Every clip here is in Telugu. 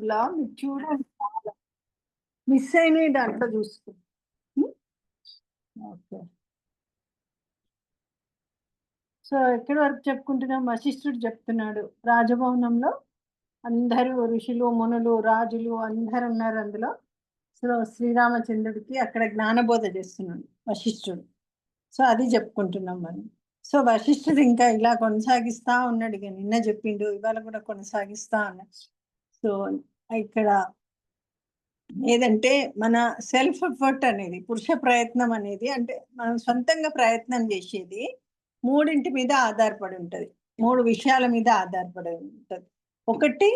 యూట్యూబ్లో మీరు చూడండి, చాలా మిస్ అయినవి దాంట్లో చూసుకో. ఓకే. సో ఎక్కడి వరకు చెప్పుకుంటున్నాం? వశిష్ఠుడు చెప్తున్నాడు రాజభవనంలో అందరూ ఋషులు, మునులు, రాజులు అందరు ఉన్నారు అందులో. సో శ్రీరామచంద్రుడికి అక్కడ జ్ఞానబోధ చేస్తున్నాడు వశిష్ఠుడు. సో అది చెప్పుకుంటున్నాం మనం. సో వశిష్ఠుడు ఇంకా ఇలా కొనసాగిస్తా ఉన్నాడు. ఇక నిన్న చెప్పిండు, ఇవాళ కూడా కొనసాగిస్తా ఉన్నాడు. సో ఇక్కడ ఏదంటే మన సెల్ఫ్ ఎఫర్ట్ అనేది, పురుష ప్రయత్నం అనేది, అంటే మనం సొంతంగా ప్రయత్నం చేసేది మూడింటి మీద ఆధారపడి ఉంటది. మూడు విషయాల మీద ఆధారపడి ఉంటది. ఒకటి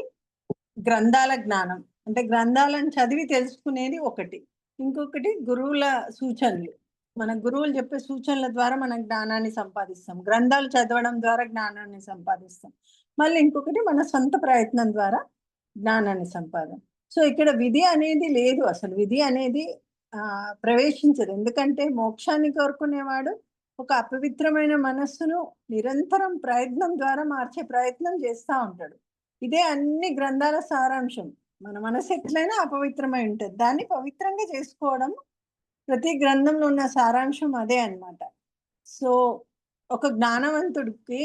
గ్రంథాల జ్ఞానం, అంటే గ్రంథాలను చదివి తెలుసుకునేది ఒకటి. ఇంకొకటి గురువుల సూచనలు, మన గురువులు చెప్పే సూచనల ద్వారా మనం జ్ఞానాన్ని సంపాదిస్తాం. గ్రంథాలు చదవడం ద్వారా జ్ఞానాన్ని సంపాదిస్తాం. మళ్ళీ ఇంకొకటి మన సొంత ప్రయత్నం ద్వారా జ్ఞానాన్ని సంపాదన. సో ఇక్కడ విధి అనేది లేదు, అసలు విధి అనేది ప్రవేశించదు. ఎందుకంటే మోక్షాన్ని కోరుకునేవాడు ఒక అపవిత్రమైన మనస్సును నిరంతరం ప్రయత్నం ద్వారా మార్చే ప్రయత్నం చేస్తూ ఉంటాడు. ఇదే అన్ని గ్రంథాల సారాంశం. మన మనసు ఎట్లయినా అపవిత్రమై ఉంటుంది, దాన్ని పవిత్రంగా చేసుకోవడం ప్రతి గ్రంథంలో ఉన్న సారాంశం అదే అన్నమాట. సో ఒక జ్ఞానవంతుడికి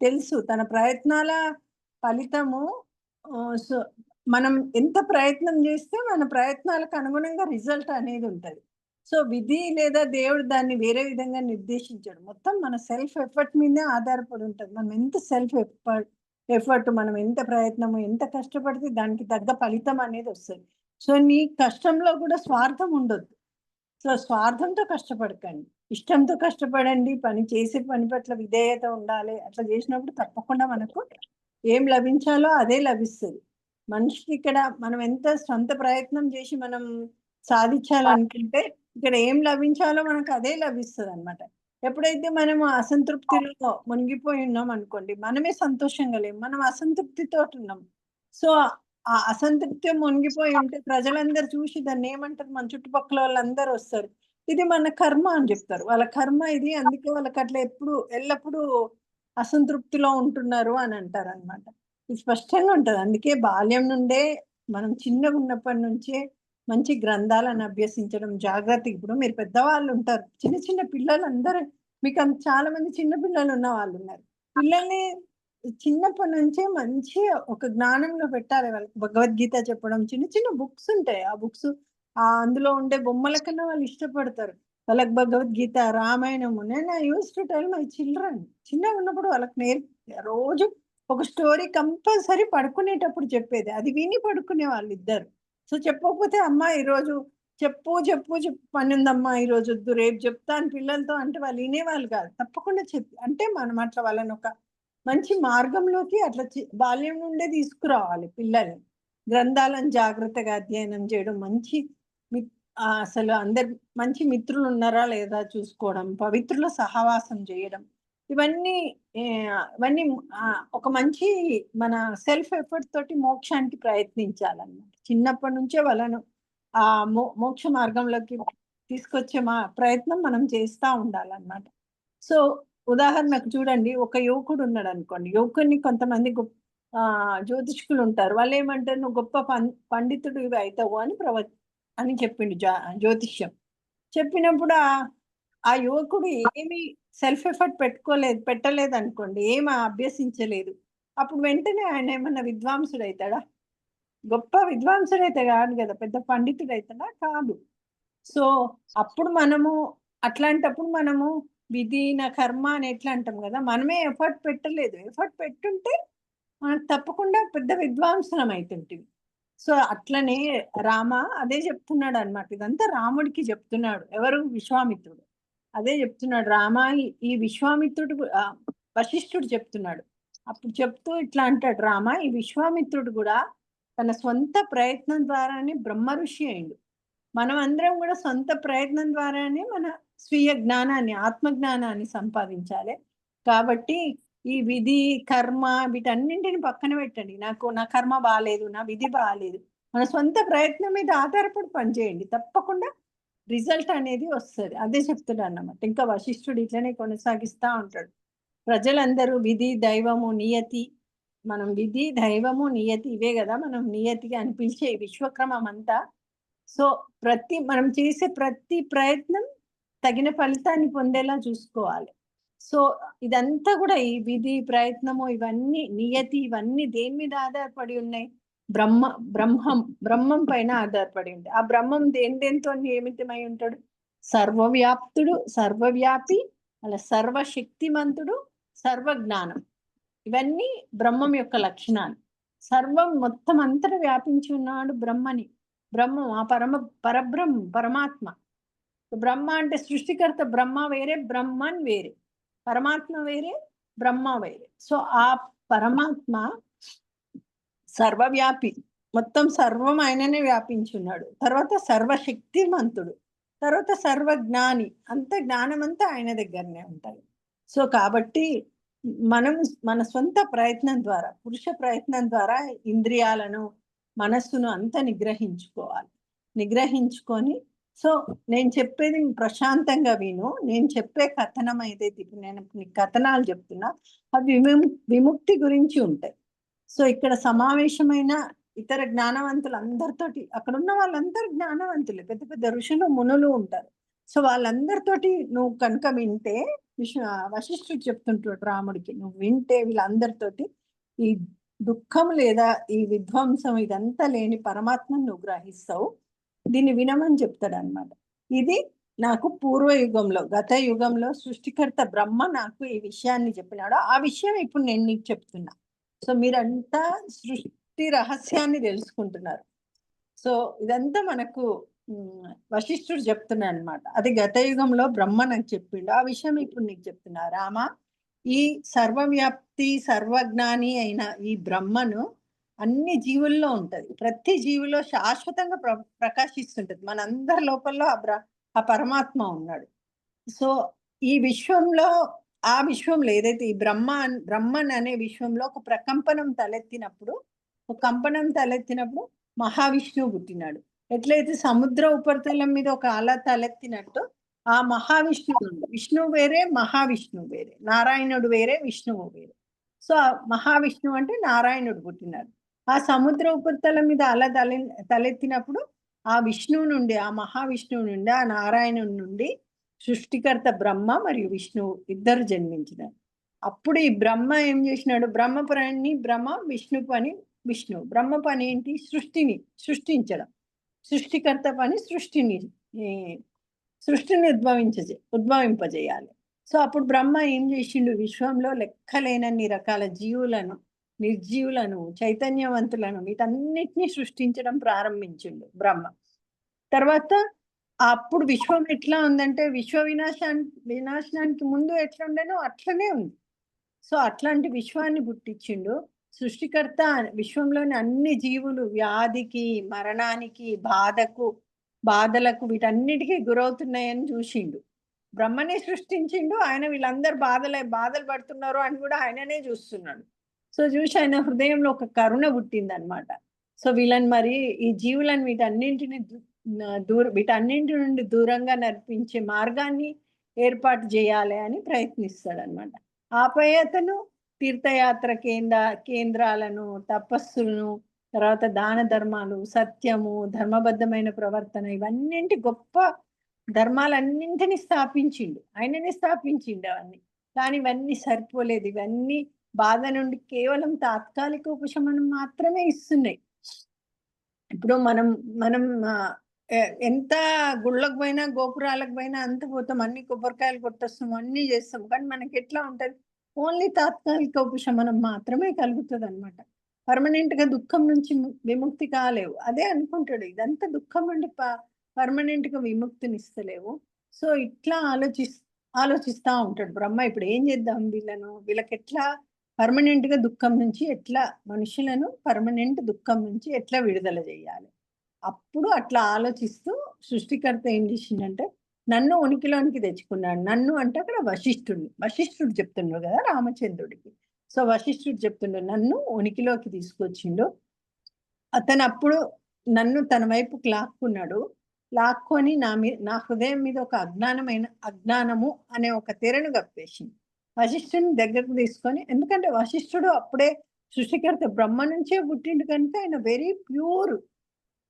తెలుసు తన ప్రయత్నాల ఫలితము. సో మనం ఎంత ప్రయత్నం చేస్తే మన ప్రయత్నాలకు అనుగుణంగా రిజల్ట్ అనేది ఉంటుంది. సో విధి లేదా దేవుడు దాన్ని వేరే విధంగా నిర్దేశించాడు. మొత్తం మన సెల్ఫ్ ఎఫర్ట్ మీదే ఆధారపడి ఉంటుంది. మనం ఎంత సెల్ఫ్ ఎఫర్ట్, మనం ఎంత ప్రయత్నము, ఎంత కష్టపడితే దానికి తగ్గ ఫలితం అనేది వస్తుంది. సో నీ కష్టంలో కూడా స్వార్థం ఉండొద్దు. సో స్వార్థంతో కష్టపడకండి, ఇష్టంతో కష్టపడండి. పని చేసే పని పట్ల విధేయత ఉండాలి. అట్లా చేసినప్పుడు తప్పకుండా మనకు ఏం లభించాలో అదే లభిస్తుంది. మనిషికి ఇక్కడ మనం ఎంత సొంత ప్రయత్నం చేసి మనం సాధించాలనుకుంటే ఇక్కడ ఏం లభించాలో మనకు అదే లభిస్తుంది అనమాట. ఎప్పుడైతే మనము అసంతృప్తిలో మునిగిపోయి ఉన్నాం అనుకోండి, మనమే సంతోషంగా లేము, మనం అసంతృప్తితో ఉన్నాం. సో ఆ అసంతృప్తి మునిగిపోయి ఉంటే ప్రజలందరూ చూసి దాన్ని ఏమంటారు, మన చుట్టుపక్కల వాళ్ళందరూ వస్తారు, ఇది మన కర్మ అని చెప్తారు. వాళ్ళ కర్మ ఇది, అందుకే వాళ్ళకి అట్లా ఎప్పుడు ఎల్లప్పుడూ అసంతృప్తిలో ఉంటున్నారు అని అంటారు అనమాట. ఇది స్పష్టంగా ఉంటది. అందుకే బాల్యం నుండే మనం చిన్నగా ఉన్నప్పటి నుంచే మంచి గ్రంథాలను అభ్యసించడం జాగ్రత్త. ఇప్పుడు మీరు పెద్దవాళ్ళు ఉంటారు, చిన్న చిన్న పిల్లలందరూ మీకు చాలా మంది చిన్న పిల్లలు ఉన్న వాళ్ళు ఉన్నారు. పిల్లల్ని చిన్నప్పటి నుంచే మంచి ఒక జ్ఞానంలో పెట్టాలి. వాళ్ళకి భగవద్గీత చెప్పడం, చిన్న చిన్న బుక్స్ ఉంటాయి. ఆ బుక్స్ అందులో ఉండే బొమ్మల కన్నా వాళ్ళు ఇష్టపడతారు. వాళ్ళకి భగవద్గీత, రామాయణము. నేను I use to tell my children, చిన్నగా ఉన్నప్పుడు వాళ్ళకి రోజు ఒక స్టోరీ కంపల్సరీ పడుకునేటప్పుడు చెప్పేది. అది విని పడుకునే వాళ్ళిద్దరు. సో చెప్పకపోతే అమ్మ ఈరోజు చెప్పు చెప్పు చెప్పు పని ఉందమ్మా, ఈరోజు వద్దు రేపు చెప్తా అని పిల్లలతో అంటే వాళ్ళు వినేవాళ్ళు కాదు. తప్పకుండా చెప్పి అంటే మనం అట్లా వాళ్ళని ఒక మంచి మార్గంలోకి అట్లా బాల్యం నుండే తీసుకురావాలి పిల్లల్ని. గ్రంథాలను జాగ్రత్తగా అధ్యయనం చేయడం, మంచి అసలు అందరు మంచి మిత్రులు ఉన్నారా లేదా చూసుకోవడం, పవిత్రుల సహవాసం చేయడం, ఇవన్నీ ఇవన్నీ ఒక మంచి మన సెల్ఫ్ ఎఫర్ట్ తోటి మోక్షానికి ప్రయత్నించాలన్నమాట. చిన్నప్పటి నుంచే వాళ్ళను ఆ మోక్ష మార్గంలోకి తీసుకొచ్చే ప్రయత్నం మనం చేస్తూ ఉండాలన్నమాట. సో ఉదాహరణకు చూడండి, ఒక యువకుడు ఉన్నాడు అనుకోండి. యువకుడిని కొంతమంది జ్యోతిష్కులు ఉంటారు. వాళ్ళు ఏమంటారు, నువ్వు గొప్ప పండితుడు ఇవి అవుతావు అని చెప్పిండు జ్యోతిష్యం. చెప్పినప్పుడు ఆ యువకుడు ఏమి సెల్ఫ్ ఎఫర్ట్ పెట్టలేదు అనుకోండి, ఏమి అభ్యసించలేదు. అప్పుడు వెంటనే ఆయన ఏమన్నా విద్వాంసుడు అవుతాడా? గొప్ప విద్వాంసుడు అయితే కాదు కదా, పెద్ద పండితుడు అవుతాడా? కాదు. సో అప్పుడు మనము అట్లాంటప్పుడు మనము విధి నా కర్మ అని ఎట్లా అంటాం కదా, మనమే ఎఫర్ట్ పెట్టలేదు. ఎఫర్ట్ పెట్టుంటే మనకు తప్పకుండా పెద్ద విద్వాంసనం అవుతుంటుంది. సో అట్లనే రామ అదే చెప్తున్నాడు అనమాట. ఇదంతా రాముడికి చెప్తున్నాడు. ఎవరు? విశ్వామిత్రుడు. అదే చెప్తున్నాడు రామ. ఈ విశ్వామిత్రుడు వశిష్ఠుడు చెప్తున్నాడు. అప్పుడు చెప్తూ ఇట్లా అంటాడు రామ, ఈ విశ్వామిత్రుడు కూడా తన సొంత ప్రయత్నం ద్వారానే బ్రహ్మ ఋషి అయిండు. మనం అందరం కూడా సొంత ప్రయత్నం ద్వారానే మన స్వీయ జ్ఞానాన్ని, ఆత్మజ్ఞానాన్ని సంపాదించాలి. కాబట్టి ఈ విధి కర్మ వీటన్నింటిని పక్కన పెట్టండి. నా కర్మ బాగాలేదు, నా విధి బాగాలేదు, మన సొంత ప్రయత్నం మీద ఆధారపడి పనిచేయండి, తప్పకుండా రిజల్ట్ అనేది వస్తుంది. అదే చెప్తున్నాడు అన్నమాట. ఇంకా వశిష్ఠుడు ఇట్లనే కొనసాగిస్తా ఉంటాడు. ప్రజలందరూ విధి, దైవము, నియతి మనం విధి, దైవము, నియతి ఇవే కదా మనం నియతిగా అని పిలిచే ఈ విశ్వక్రమం అంతా. సో మనం చేసే ప్రతి ప్రయత్నం తగిన ఫలితాన్ని పొందేలా చూసుకోవాలి. సో ఇదంతా కూడా ఈ విధి, ప్రయత్నము, ఇవన్నీ నియతి, ఇవన్నీ దేని మీద ఆధారపడి ఉన్నాయి? బ్రహ్మం పైన ఆధారపడి ఉంది. ఆ బ్రహ్మం దేంతో నియమితమై ఉంటాడు? సర్వవ్యాప్తుడు, సర్వవ్యాపి, అలా సర్వశక్తిమంతుడు, సర్వజ్ఞానం. ఇవన్నీ బ్రహ్మం యొక్క లక్షణాలు. సర్వం మొత్తం అంతటా వ్యాపించి ఉన్నాడు బ్రహ్మని. బ్రహ్మం ఆ పరమాత్మ. బ్రహ్మ అంటే సృష్టికర్త బ్రహ్మ వేరే, బ్రహ్మన్ వేరే. పరమాత్మ వేరే, బ్రహ్మ వేరే. సో ఆ పరమాత్మ సర్వవ్యాపి, మొత్తం సర్వం ఆయననే వ్యాపించున్నాడు. తర్వాత సర్వశక్తిమంతుడు, తర్వాత సర్వజ్ఞాని. అంత జ్ఞానం అంతా ఆయన దగ్గరనే ఉంటాయి. సో కాబట్టి మనం మన సొంత ప్రయత్నం ద్వారా, పురుష ప్రయత్నం ద్వారా ఇంద్రియాలను, మనస్సును అంతా నిగ్రహించుకొని సో నేను చెప్పేది ప్రశాంతంగా విను. నేను చెప్పే కథనం ఏదైతే ఇప్పుడు నేను కథనాలు చెప్తున్నా అవి విముక్తి గురించి ఉంటాయి. సో ఇక్కడ సమావేశమైన ఇతర జ్ఞానవంతులు అందరితోటి, అక్కడ ఉన్న వాళ్ళందరూ జ్ఞానవంతులే, పెద్ద పెద్ద ఋషులు, మునులు ఉంటారు. సో వాళ్ళందరితోటి నువ్వు కనుక వింటే, వశిష్ఠుడు చెప్తుంటాడు రాముడికి, నువ్వు వింటే వీళ్ళందరితోటి ఈ దుఃఖం లేదా ఈ విధ్వంసం ఇదంతా లేని పరమాత్మను నువ్వు గ్రహిస్తావు. దీన్ని వినమని చెప్తాడు అనమాట. ఇది నాకు పూర్వయుగంలో, గత యుగంలో సృష్టికర్త బ్రహ్మ నాకు ఈ విషయాన్ని చెప్పినాడు. ఆ విషయం ఇప్పుడు నేను నీకు చెప్తున్నా. సో మీరంతా సృష్టి రహస్యాన్ని తెలుసుకుంటున్నారు. సో ఇదంతా మనకు వశిష్ఠుడు చెప్తున్నా అనమాట. అది గత యుగంలో బ్రహ్మ నాకు చెప్పిండు. ఆ విషయం ఇప్పుడు నీకు చెప్తున్నా. రామ, ఈ సర్వవ్యాప్తి, సర్వజ్ఞాని అయిన ఈ బ్రహ్మను అన్ని జీవుల్లో ఉంటది. ప్రతి జీవిలో శాశ్వతంగా ప్రకాశిస్తుంటది. మనందరి లోపల ఆ పరమాత్మ ఉన్నాడు. సో ఈ విశ్వంలో, ఆ విశ్వంలో ఏదైతే ఈ బ్రహ్మన్ అనే విశ్వంలో ఒక ప్రకంపనం తలెత్తినప్పుడు, మహావిష్ణువు పుట్టినాడు. ఎట్లయితే సముద్ర ఉపరితలం మీద ఒక అల తలెత్తినట్టు ఆ మహావిష్ణువు, విష్ణువు వేరే, మహావిష్ణువు వేరే, నారాయణుడు వేరే, విష్ణువు వేరే. సో మహావిష్ణువు అంటే నారాయణుడు పుట్టినాడు. ఆ సముద్ర ఉపరితలం మీద అల తలెత్తినప్పుడు ఆ విష్ణువు నుండి, ఆ మహావిష్ణువు నుండి, ఆ నారాయణుడి నుండి సృష్టికర్త బ్రహ్మ మరియు విష్ణువు ఇద్దరు జన్మించినారు. అప్పుడు ఈ బ్రహ్మ ఏం చేసినాడు? బ్రహ్మ పని బ్రహ్మ, విష్ణు పని విష్ణువు. బ్రహ్మ పని ఏంటి? సృష్టించడం. సృష్టికర్త పని సృష్టిని ఉద్భవింపజేయాలి. సో అప్పుడు బ్రహ్మ ఏం చేసిండు? విశ్వంలో లెక్కలేనన్ని రకాల జీవులను, నిర్జీవులను, చైతన్యవంతులను వీటన్నిటిని సృష్టించడం ప్రారంభించిండు బ్రహ్మ. తర్వాత అప్పుడు విశ్వం ఎట్లా ఉందంటే, వినాశనానికి ముందు ఎట్లా ఉండేనో అట్లనే ఉంది. సో అట్లాంటి విశ్వాన్ని పుట్టించిండు సృష్టికర్త. విశ్వంలోని అన్ని జీవులు వ్యాధికి, మరణానికి, బాధలకు వీటన్నిటికీ గురవుతున్నాయని చూసిండు. బ్రహ్మనే సృష్టించిండు ఆయన. వీళ్ళందరూ బాధలు పడుతున్నారు అని కూడా ఆయననే చూస్తున్నాడు. సో చూసి ఆయన హృదయంలో ఒక కరుణ పుట్టింది అనమాట. సో వీళ్ళని మరి ఈ జీవులను వీటన్నింటి నుండి దూరంగా నడిపించే మార్గాన్ని ఏర్పాటు చేయాలి అని ప్రయత్నిస్తాడు అనమాట. ఆపై అతను తీర్థయాత్ర కేంద్రాలను, తపస్సులను, తర్వాత దాన ధర్మాలు, సత్యము, ధర్మబద్ధమైన ప్రవర్తన, ఇవన్నింటి గొప్ప ధర్మాలన్నింటినీ స్థాపించిండు. ఆయననే స్థాపించిండు అవన్నీ. కానీ ఇవన్నీ సరిపోలేదు. ఇవన్నీ బాధ నుండి కేవలం తాత్కాలిక ఉపశమనం మాత్రమే ఇస్తున్నాయి. ఇప్పుడు మనం ఎంత గుళ్ళకు పోయినా, గోపురాలకు పోయినా అంత పోతాం, అన్ని కొబ్బరికాయలు కొట్టొస్తాం, అన్ని చేస్తాం. కానీ మనకి ఎట్లా ఉంటది? ఓన్లీ తాత్కాలిక ఉపశమనం మాత్రమే కలుగుతుంది అనమాట. పర్మనెంట్ గా దుఃఖం నుంచి విముక్తి కాలేవు. అదే అనుకుంటాడు, ఇదంతా దుఃఖం నుండి పర్మనెంట్ గా విముక్తినిస్తలేవు. సో ఇట్లా ఆలోచిస్తా ఉంటాడు బ్రహ్మ. ఇప్పుడు ఏం చేద్దాం వీళ్ళకి ఎట్లా పర్మనెంట్ గా దుఃఖం నుంచి, ఎట్లా మనుషులను పర్మనెంట్ దుఃఖం నుంచి ఎట్లా విడుదల చేయాలి? అప్పుడు అట్లా ఆలోచిస్తూ సృష్టికర్త ఏం చేసిండంటే నన్ను ఉనికిలోనికి తెచ్చుకున్నాడు. నన్ను అంటే అక్కడ వశిష్ఠుడు చెప్తుండ్రు కదా రామచంద్రుడికి. సో వశిష్ఠుడు చెప్తుండ్రు, నన్ను ఉనికిలోకి తీసుకొచ్చిండు. అతను అప్పుడు నన్ను తన వైపుకి లాక్కొని నా హృదయం మీద ఒక అజ్ఞానము అనే ఒక తెరను కప్పేసింది. వశిష్ఠుని దగ్గరకు తీసుకొని, ఎందుకంటే వశిష్ఠుడు అప్పుడే సృష్టికర్త బ్రహ్మ నుంచే పుట్టిండు కనుక ఆయన వెరీ ప్యూర్.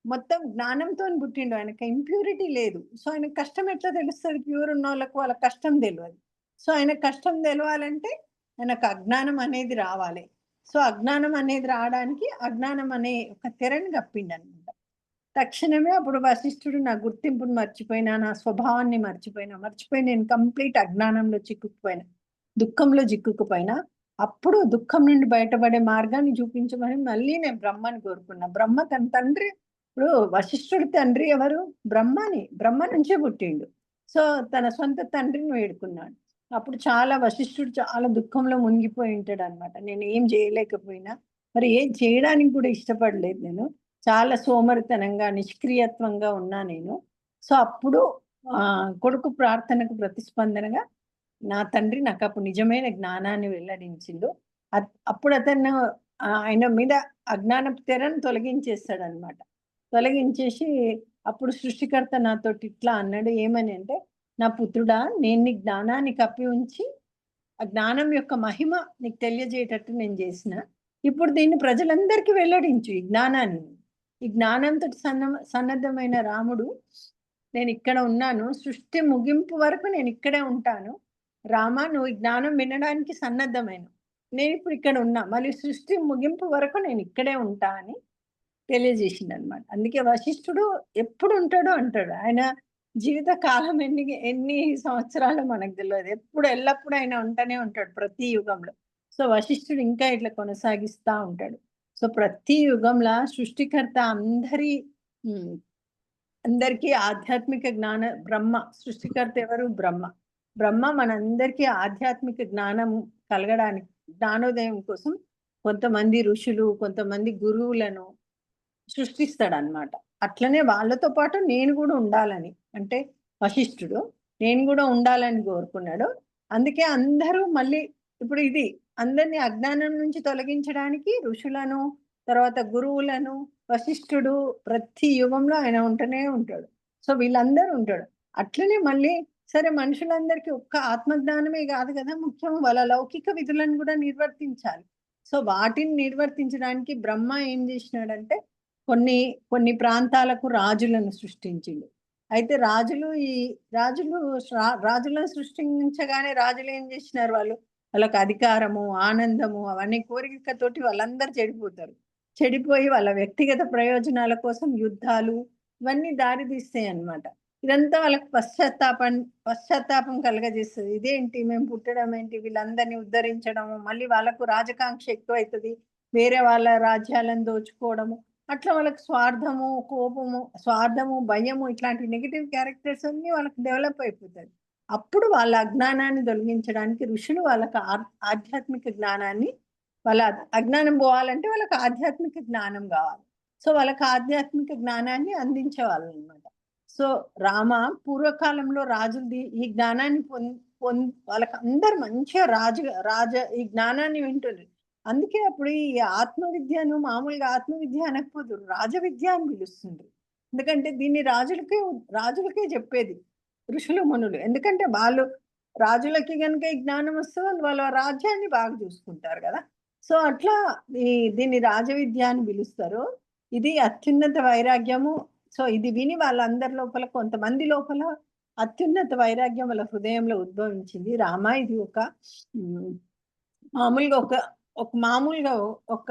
మొత్తం జ్ఞానంతోని పుట్టిండు. ఆయనకి ఇంప్యూరిటీ లేదు. సో, ఆయనకు కష్టం ఎట్లా తెలుస్తది? ప్యూర్ ఉన్నోళ్ళకు వాళ్ళ కష్టం తెలవదు. సో, ఆయనకు కష్టం తెలవాలంటే ఆయనకు అజ్ఞానం అనేది రావాలి. సో, అజ్ఞానం అనేది రావడానికి అజ్ఞానం అనే ఒక తెరని కప్పిండనమాట. తక్షణమే అప్పుడు వశిష్ఠుడు నా గుర్తింపుని మర్చిపోయినా, నా స్వభావాన్ని మర్చిపోయి నేను కంప్లీట్ అజ్ఞానంలో చిక్కుకుపోయినా, దుఃఖంలో చిక్కుకుపోయినా, అప్పుడు దుఃఖం నుండి బయటపడే మార్గాన్ని చూపించమని మళ్ళీ నేను బ్రహ్మని కోరుకున్నా. బ్రహ్మ తన తండ్రి. ఇప్పుడు వశిష్ఠుడి తండ్రి ఎవరు? బ్రహ్మని. బ్రహ్మ నుంచే పుట్టిండు. సో, తన సొంత తండ్రిని వేడుకున్నాడు. అప్పుడు వశిష్ఠుడు చాలా దుఃఖంలో మునిగిపోయి ఉంటాడనమాట. నేను ఏం చేయలేకపోయినా, మరి ఏం చేయడానికి కూడా ఇష్టపడలేదు నేను. చాలా సోమరితనంగా, నిష్క్రియత్వంగా ఉన్నా నేను. సో, అప్పుడు కొడుకు ప్రార్థనకు ప్రతిస్పందనగా నా తండ్రి నాకప్పుడు నిజమైన జ్ఞానాన్ని వెల్లడించిండు. అప్పుడు అతను ఆయన మీద అజ్ఞానపు తెరను తొలగించేస్తాడనమాట. తొలగించేసి అప్పుడు సృష్టికర్త నాతోటి ఇట్లా అన్నాడు. ఏమని అంటే, "నా పుత్రుడా, నేను నీ జ్ఞానాన్ని కప్పి ఉంచి, ఆ జ్ఞానం యొక్క మహిమ నీకు తెలియజేయటట్టు నేను చేసిన. ఇప్పుడు దీన్ని ప్రజలందరికీ వెల్లడించు ఈ జ్ఞానాన్ని. ఈ జ్ఞానంతోటి సన్నద్ధమైన రాముడు, నేనిక్కడ ఉన్నాను. సృష్టి ముగింపు వరకు నేనిక్కడే ఉంటాను. రామా, నువ్వు ఈ జ్ఞానం వినడానికి సన్నద్ధమైనవు. నేనిప్పుడు ఇక్కడ ఉన్నా. మళ్ళీ సృష్టి ముగింపు వరకు నేనిక్కడే ఉంటా" అని తెలియజేసిండనమాట. అందుకే వశిష్ఠుడు ఎప్పుడు ఉంటాడో అంటాడు. ఆయన జీవిత కాలం ఎన్ని సంవత్సరాలో మనకు తెలవదు. ఎప్పుడు ఎల్లప్పుడూ ఆయన ఉంటనే ఉంటాడు ప్రతి యుగంలో. సో, వశిష్ఠుడు ఇంకా ఇట్లా కొనసాగిస్తా ఉంటాడు. సో, ప్రతి యుగంలా సృష్టికర్త హ్మ్. అందరికీ ఆధ్యాత్మిక బ్రహ్మ. సృష్టికర్త ఎవరు? బ్రహ్మ. బ్రహ్మ మనందరికీ ఆధ్యాత్మిక జ్ఞానం కలగడానికి, జ్ఞానోదయం కోసం కొంతమంది ఋషులు, కొంతమంది గురువులను సృష్టిస్తాడనమాట. అట్లనే వాళ్ళతో పాటు నేను గూడా ఉండాలని. అంటే వశిష్ఠుడు నేను గూడా ఉండాలని కోరుకున్నాడు. అందుకే అందరూ మళ్ళీ ఇప్పుడు ఇది అందరిని అజ్ఞానం నుంచి తొలగించడానికి ఋషులను, తర్వాత గురువులను వశిష్ఠుడు ప్రతి యుగంలో ఆయన ఉంటనే ఉంటాడు. సో, వీళ్ళందరూ ఉంటాడు. అట్లనే మళ్ళీ సరే మనుషులందరికీ ఒక్క ఆత్మజ్ఞానమే గాదు గదా! ముఖ్యం వాళ్ళ లౌకిక విధులను గూడా నిర్వర్తించాలి. సో, వాటిని నిర్వర్తించడానికి బ్రహ్మ ఏం జేసినాడంటే కొన్ని కొన్ని ప్రాంతాలకు రాజులను సృష్టించిండు. అయితే రాజులు రాజులను సృష్టించగానే రాజులేం జేసినారు వాళ్ళు? వాళ్ళకి అధికారము, ఆనందము అవన్నీ కోరికతోటి వాళ్ళందరూ చెడిపోతారు. చెడిపోయి వాళ్ళ వ్యక్తిగత ప్రయోజనాల కోసం యుద్ధాలు ఇవన్నీ దారి తీస్తాయన్నమాట. ఇదంతా వాళ్ళకి పశ్చాత్తాపం కలుగజేస్తది. ఇదేంటి మేము పుట్టడం ఏంటి? వీళ్ళందరిని ఉద్ధరించడము, మళ్ళీ వాళ్ళకు రాజకాంక్ష ఎక్కువైతది. వేరే వాళ్ళ రాజ్యాలను దోచుకోవడము. అట్లా వాళ్ళకి స్వార్థము, కోపము, స్వార్థము, భయము ఇట్లాంటి నెగెటివ్ క్యారెక్టర్స్ అన్నీ వాళ్ళకి డెవలప్ అయిపోతాయి. అప్పుడు వాళ్ళ అజ్ఞానాన్ని తొలగించడానికి ఋషులు వాళ్ళకి ఆధ్యాత్మిక జ్ఞానాన్ని వాళ్ళ అజ్ఞానం పోవాలంటే వాళ్ళకి ఆధ్యాత్మిక జ్ఞానం గావాలి. సో, వాళ్ళకి ఆధ్యాత్మిక జ్ఞానాన్ని అందించేవాళ్ళనమాట. సో, రామ పూర్వకాలంలో రాజులది ఈ జ్ఞానాన్ని పొం పొం వాళ్ళకందరూ మంచిగా ఈ జ్ఞానాన్ని వింటుర్రు. అందుకే అప్పుడు ఈ ఆత్మవిద్యను మామూలుగా ఆత్మవిద్య అనకపోదురు. రాజవిద్య అని పిలుస్తుండ్రు. ఎందుకంటే దీన్ని రాజులకే చెప్పేది ఋషులు, మునులు. ఎందుకంటే వాళ్ళు రాజులకి గనుక ఈ జ్ఞానం వస్తే వాళ్ళు వాళ్ళ రాజ్యాన్ని బాగా చూసుకుంటారు గదా! సో, అట్లా దీన్ని రాజవిద్య అని పిలుస్తారు. ఇది అత్యున్నత వైరాగ్యము. సో, ఇది విని వాళ్ళందరి లోపల కొంతమంది లోపల అత్యున్నత వైరాగ్యం వాళ్ళ హృదయంలో ఉద్భవించింది. రామ ఇది ఒక హ్మ్. మామూలుగా ఒక ఒక మామూలుగా ఒక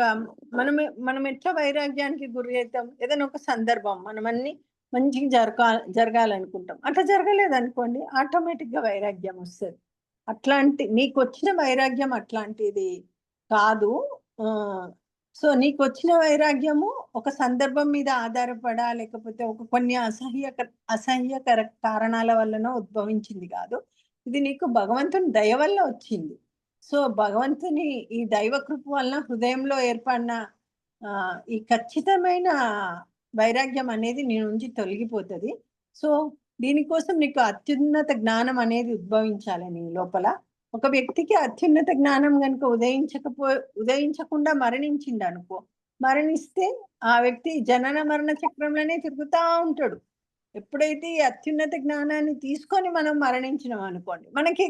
మనం ఎట్లా వైరాగ్యానికి గురి అయితాం? ఏదైనా ఒక సందర్భం మనమన్నీ మంచిగా జరగాలనుకుంటాం. అట్లా జరగలేదనుకోండి ఆటోమేటిక్‌గా వైరాగ్యం వస్తది. నీకొచ్చిన వైరాగ్యం అట్లాంటిది కాదు. ఆహ్, సో, నీకొచ్చిన వైరాగ్యము ఒక సందర్భం మీద ఆధారపడా, లేకపోతే కొన్ని అసహ్యకర కారణాల వల్లనో ఉద్భవించింది గాదు. ఇది నీకు భగవంతుని దయ వల్ల వచ్చింది. సో, భగవంతుని ఈ దైవ కృప వలన హృదయంలో ఏర్పడిన ఈ ఖచ్చితమైన వైరాగ్యం అనేది నీ నుంచి తొలగిపోతది. సో, దీనికోసం నీకు అత్యున్నత జ్ఞానం అనేది ఉద్భవించాలి నీ లోపల. ఒక వ్యక్తికి అత్యున్నత జ్ఞానం గనుక ఉదయించకుండా మరణించిండనుకో, మరణిస్తే ఆ వ్యక్తి జనన మరణ చక్రంలోనే తిరుగుతా ఉంటాడు. ఎప్పుడైతే ఈ అత్యున్నత జ్ఞానాన్ని తీసుకొని మనం మరణించినాం అనుకోండి, మనకి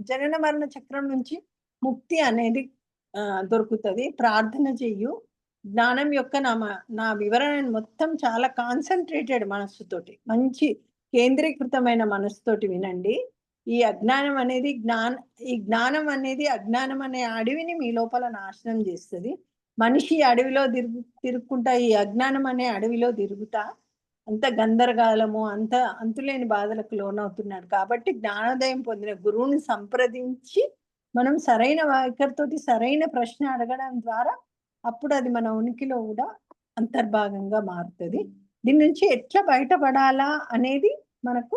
జనన మరణ చక్రం నుంచి ముక్తి అనేది దొరుకుతుంది. ప్రార్థన చెయ్యు. జ్ఞానం యొక్క నా వివరణను మొత్తం చాలా కాన్సన్ట్రేటెడ్ మనస్సుతోటి, మంచి కేంద్రీకృతమైన మనస్సుతోటి వినండి. ఈ అజ్ఞానం అనేది ఈ జ్ఞానం అనేది అజ్ఞానం అనే అడవిని మీ లోపల నాశనం చేస్తుంది. మనిషి అడవిలో తిరుగుకుంటా ఈ అజ్ఞానం అనే అడవిలో తిరుగుతా అంత గందరగోళము, అంత అంతులేని బాధలకు లోనవుతున్నాడు. కాబట్టి జ్ఞానోదయం పొందిన గురువుని సంప్రదించి మనం సరైన వైఖరితోటి సరైన ప్రశ్న అడగడం ద్వారా అప్పుడు అది మన ఉనికిలో కూడా అంతర్భాగంగా మారుతుంది. దీని నుంచి ఎట్లా బయటపడాలా అనేది మనకు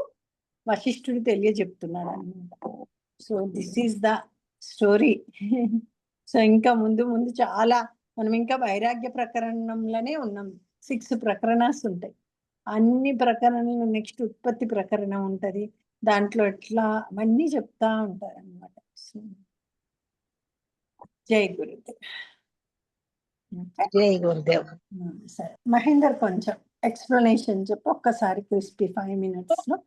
వశిష్ఠుడు తెలియజెప్తున్నాడు అన్నమాట. So this is the story. So ఇంకా ముందు ముందు చాలా మనం ఇంకా వైరాగ్య ప్రకరణంలోనే ఉన్నాం. 6 ప్రకరణాలు ఉంటాయి. అన్ని ప్రకరణలు నెక్స్ట్ ఉత్పత్తి ప్రకరణం ఉంటది. దాంట్లో ఎట్లా అవన్నీ చెప్తా ఉంటారు అన్నమాట. జై గురుదేవ్. జై గురుదేవ్. సరే మహేందర్ కొంచెం ఎక్స్ప్లెనేషన్ చెప్పు ఒక్కసారి క్రిస్పీ 5 minutes లో.